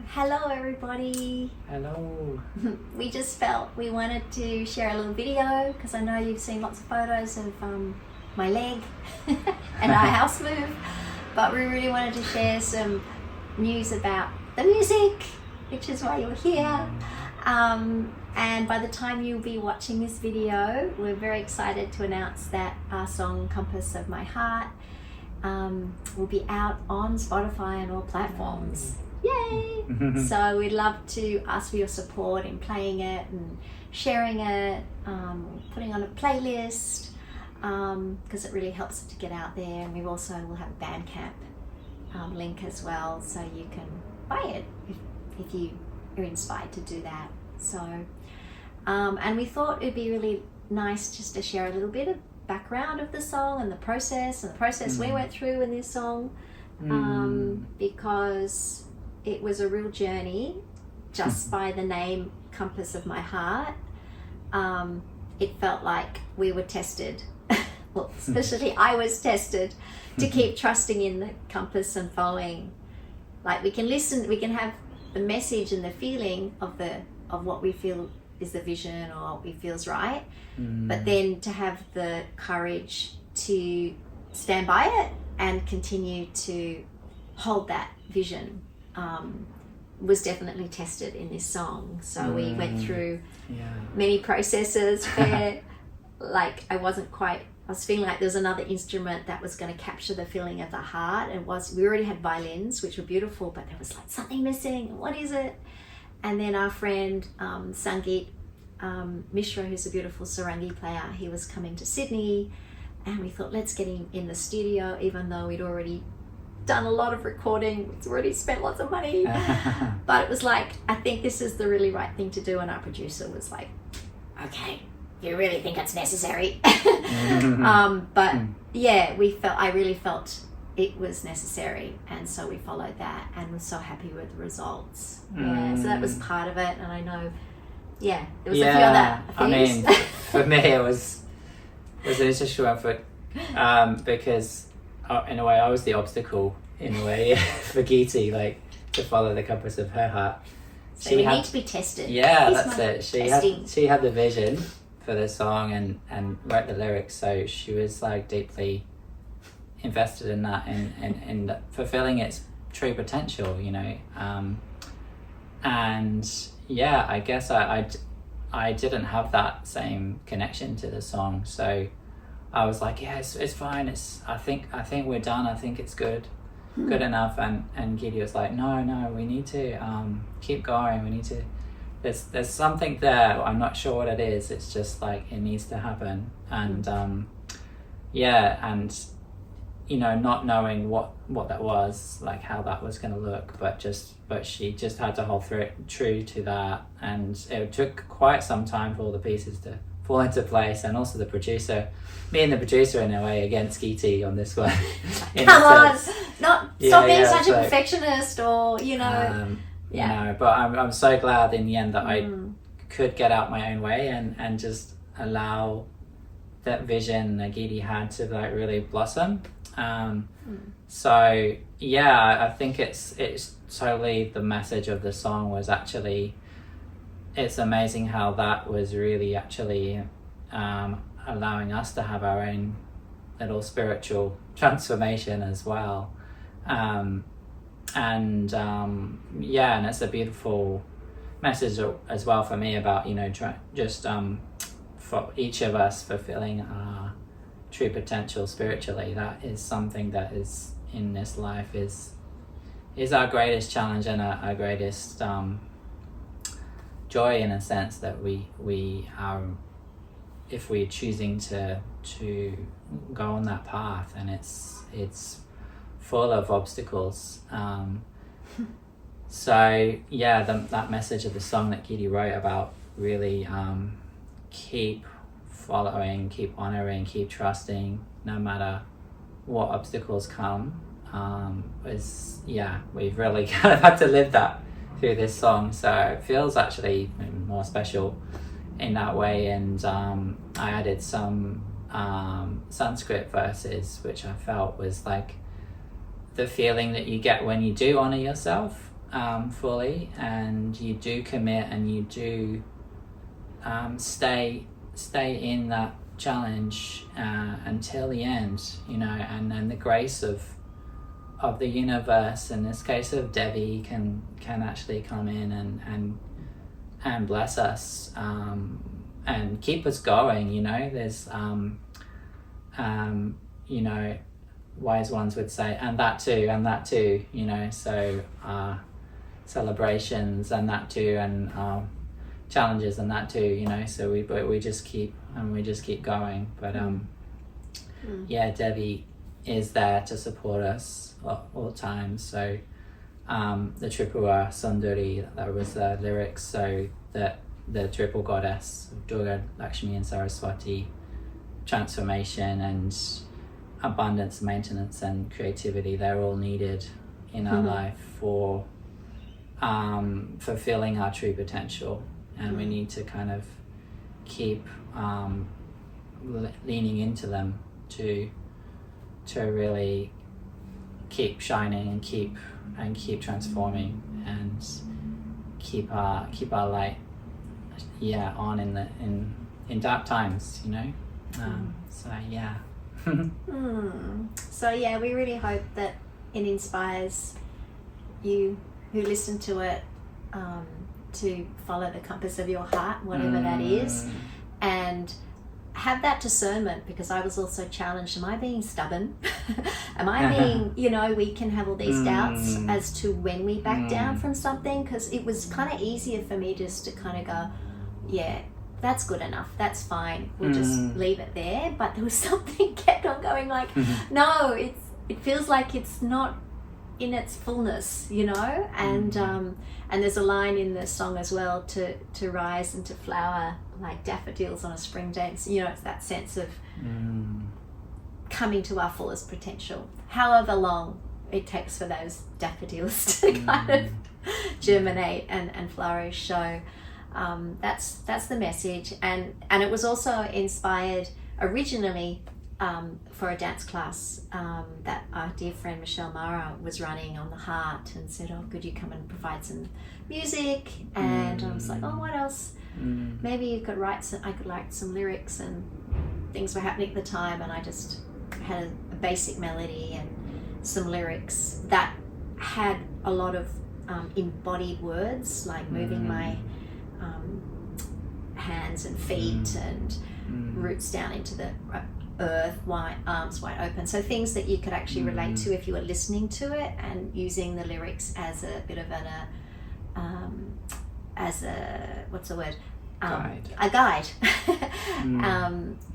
Hello everybody. Hello. We just felt we wanted to share a little video because I know you've seen lots of photos of my leg and our house move, but we really wanted to share some news about the music, which is why you're here. And by the time you'll be watching this video, we're very excited to announce that our song Compass of My Heart will be out on Spotify and all platforms. Yay! So we'd love to ask for your support in playing it and sharing it, putting on a playlist, because it really helps it to get out there. And we also will have a Bandcamp link as well, so you can buy it if you are inspired to do that. So, and we thought it'd be really nice just to share a little bit of background of the song and the process we went through in this song, because it was a real journey. Just by the name Compass of My Heart, it felt like we were tested. Well, especially I was tested to keep trusting in the compass and following. Like we can listen, we can have the message and the feeling of what we feel is the vision or what we feels right, but then to have the courage to stand by it and continue to hold that vision was definitely tested in this song. So we went through many processes where like I was feeling like there was another instrument that was going to capture the feeling of the heart. We already had violins, which were beautiful, but there was like something missing. What is it? And then our friend Sangeet Mishra, who's a beautiful sarangi player, he was coming to Sydney, and we thought, let's get him in the studio, even though we'd already done a lot of recording, we'd already spent lots of money. But it was like, I think this is the really right thing to do, and our producer was like, okay, you really think it's necessary? But yeah, I really felt it was necessary, and so we followed that and was so happy with the results. Yeah, so that was part of it. And I know there was a few other things. I mean, for me it was an interesting one because in a way I was the obstacle in a way for Geeti, like to follow the compass of her heart. So you need to be tested. Yeah, that's it. She had the vision for the song and wrote the lyrics, so she was like deeply invested in that and fulfilling its true potential, you know. And yeah, I guess I didn't have that same connection to the song, so I was like, yeah, it's fine. I think we're done. I think it's good enough. And Geeti was like, no, we need to keep going. We need to. There's something there. I'm not sure what it is. It's just like it needs to happen. And and you know, not knowing what that was, like how that was going to look, but she just had to hold true to that. And it took quite some time for all the pieces to fall into place, and also me and the producer in a way against Geeti on this one. Come on, stop being such a perfectionist, or you know. No, but I'm so glad in the end that I could get out my own way and just allow that vision that Geeti had to like really blossom. So yeah, I think it's totally the message of the song was actually, it's amazing how that was really actually allowing us to have our own little spiritual transformation as well. And it's a beautiful message as well for me about, you know, for each of us fulfilling our true potential spiritually. That is something that is in this life is our greatest challenge and our greatest joy, in a sense, that we are, if we're choosing to go on that path, and it's full of obstacles. So yeah, that message of the song that Geeti wrote about really keep following, keep honoring, keep trusting, no matter what obstacles come. We've really kind of had to live that through this song, so it feels actually more special in that way. And I added some Sanskrit verses, which I felt was like the feeling that you get when you do honor yourself, fully, and you do commit, and you do stay in that challenge until the end, and then the grace of the universe, in this case of Devi, can actually come in and bless us, and keep us going. There's wise ones would say, and that too, so celebrations and that too, and challenges and that too, so we just keep going. But Devi is there to support us all times. So the Tripura Sundari, that was the lyrics, so that the triple goddess of Durga, Lakshmi and Saraswati, transformation and abundance, maintenance and creativity, they're all needed in our life for fulfilling our true potential, and we need to kind of keep leaning into them to really keep shining and keep transforming and keep our light on in dark times, so yeah. So yeah, we really hope that it inspires you who listen to it to follow the compass of your heart, whatever that is, and have that discernment, because I was also challenged. Am I being stubborn? Am I being, we can have all these doubts as to when we back down from something, because it was kind of easier for me just to kind of go, yeah, that's good enough, that's fine, we'll just leave it there. But there was something kept on going, like, no, it feels like it's not in its fullness, and there's a line in the song as well, to rise and to flower like daffodils on a spring day. So, it's that sense of coming to our fullest potential, however long it takes for those daffodils to kind of germinate and flourish. So that's the message, and it was also inspired originally for a dance class that our dear friend Michelle Mara was running on the Heart, and said, oh, could you come and provide some music? And I was like, oh, what else? Maybe you could I could write some lyrics, and things were happening at the time, and I just had a basic melody and some lyrics that had a lot of embodied words, like moving my hands and feet and roots down into the earth, arms wide open. So things that you could actually relate to if you were listening to it, and using the lyrics as a bit of what's the word? Guide. A guide.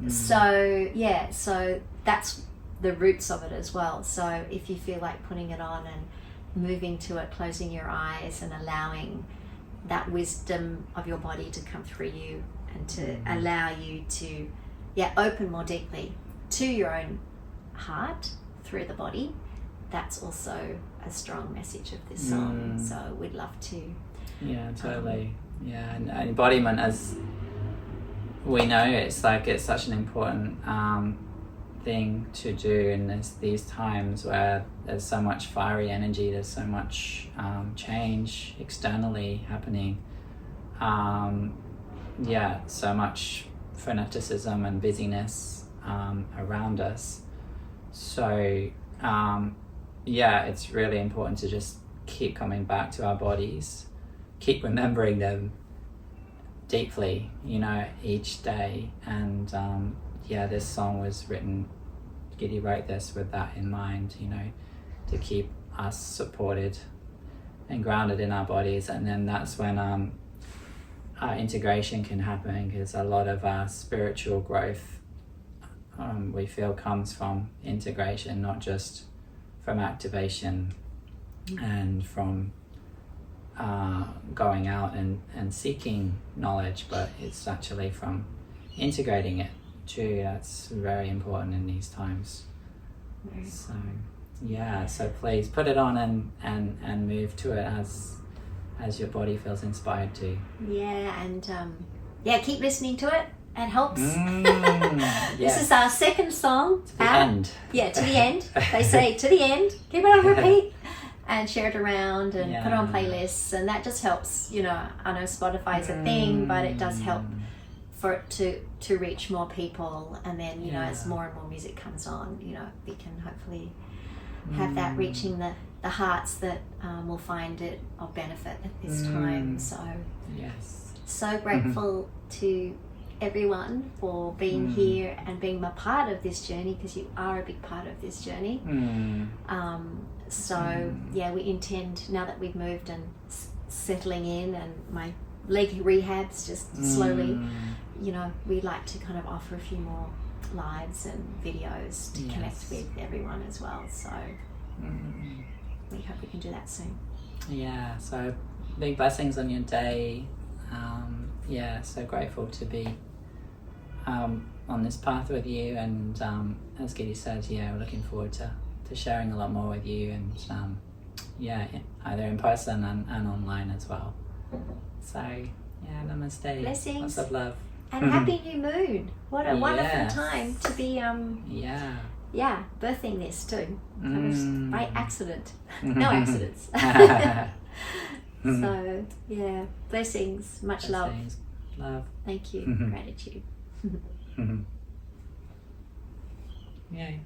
So that's the roots of it as well. So if you feel like putting it on and moving to it, closing your eyes and allowing that wisdom of your body to come through you, and to allow you to open more deeply to your own heart through the body, that's also a strong message of this song. So we'd love to. Yeah, totally. And embodiment, as we know, it's such an important thing to do in these times where there's so much fiery energy, there's so much change externally happening, so much fanaticism and busyness around us. So it's really important to just keep coming back to our bodies, keep remembering them deeply, each day. And this song was written, Geeti wrote this with that in mind, to keep us supported and grounded in our bodies. And then that's when our integration can happen, because a lot of our spiritual growth we feel comes from integration, not just from activation and from going out and seeking knowledge, but it's actually from integrating it too. That's very important in these times. So please put it on and move to it as your body feels inspired to. Keep listening to it. It helps. This is our second song. To the end. Yeah, to the end. They say to the end. Keep it on repeat. and share it around and put it on playlists, and that just helps. You know, I know Spotify is a thing, but it does help for it to reach more people, and then you know, as more and more music comes on, you know, we can hopefully have that reaching the hearts that will find it of benefit at this time. So so grateful to everyone for being here and being a part of this journey, because you are a big part of this journey. So yeah, we intend, now that we've moved and settling in, and my leg rehab's just slowly, you know, we'd like to kind of offer a few more lives and videos to connect with everyone as well. So we hope we can do that soon. Yeah, so big blessings on your day. So grateful to be on this path with you, and as Geeti said, we're looking forward to sharing a lot more with you, and either in person and online as well. So namaste. Blessings. Lots of love. And happy new moon. What a wonderful time to be birthing this too. Kind of by accident. No accidents. So blessings, much love. Thank you. Gratitude. Yay.